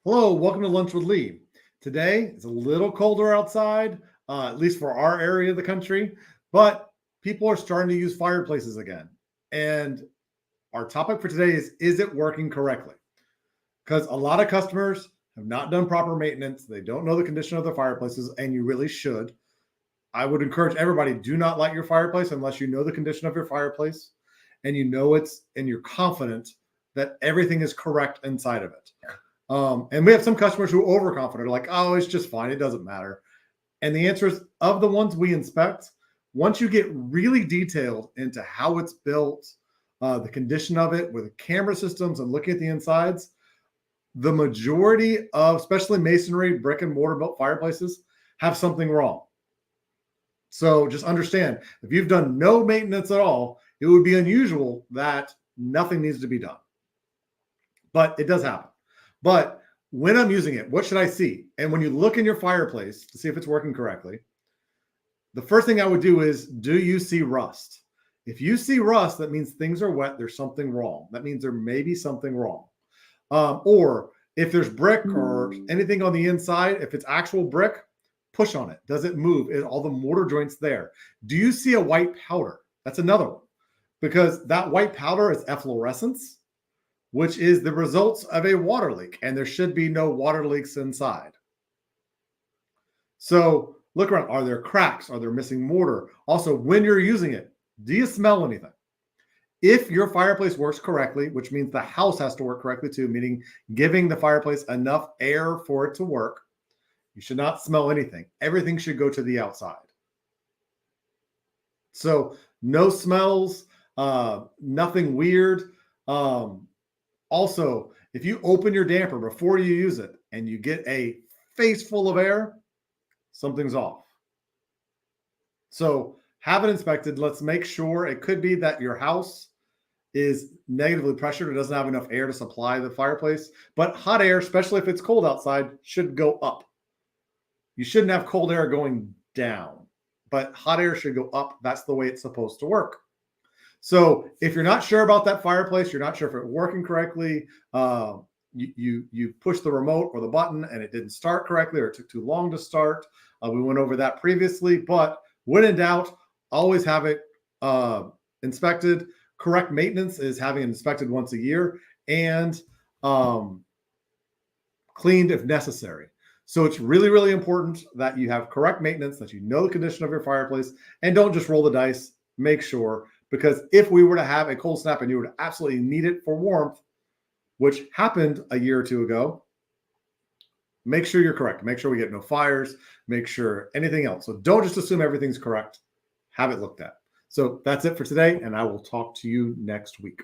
Hello, welcome to Lunch with Lee. Today, it's a little colder outside, at least for our area of the country, but people are starting to use fireplaces again. And our topic for today is it working correctly? Because a lot of customers have not done proper maintenance. They don't know the condition of their fireplaces, and you really should. I would encourage everybody, do not light your fireplace unless you know the condition of your fireplace and you know and you're confident that everything is correct inside of it. And we have some customers who are overconfident, like, oh, it's just fine. It doesn't matter. And the answer is, of the ones we inspect, once you get really detailed into how it's built, the condition of it with camera systems and looking at the insides, the majority of, especially masonry, brick and mortar built fireplaces, have something wrong. So just understand, if you've done no maintenance at all, it would be unusual that nothing needs to be done. But it does happen. But when I'm using it, what should I see? And when you look in your fireplace to see if it's working correctly, the first thing I would do is, do you see rust? If you see rust, that means things are wet. There's something wrong. That means there may be something wrong. Or if there's brick or anything on the inside, if it's actual brick, push on it. Does it move? Is all the mortar joints there? Do you see a white powder? That's another one, because that white powder is efflorescence, which is the results of a water leak, and there should be no water leaks inside. So look around. Are there cracks? Are there missing mortar? Also, when you're using it, do you smell anything? If your fireplace works correctly, which means the house has to work correctly too, meaning giving the fireplace enough air for it to work, you should not smell anything. Everything should go to the outside. So no smells, nothing weird. Also, if you open your damper before you use it and you get a face full of air, something's off. So have it inspected. Let's make sure. It could be that your house is negatively pressured. It doesn't have enough air to supply the fireplace. But hot air, especially if it's cold outside, should go up. You shouldn't have cold air going down, but hot air should go up. That's the way it's supposed to work. So if you're not sure about that fireplace, you're not sure if it's working correctly, you push the remote or the button and it didn't start correctly, or it took too long to start. We went over that previously, but when in doubt, always have it inspected. Correct maintenance is having it inspected once a year and cleaned if necessary. So it's really, really important that you have correct maintenance, that you know the condition of your fireplace, and don't just roll the dice. Make sure. Because if we were to have a cold snap and you would absolutely need it for warmth, which happened a year or two ago, make sure you're correct. Make sure we get no fires. Make sure anything else. So don't just assume everything's correct. Have it looked at. So that's it for today, and I will talk to you next week.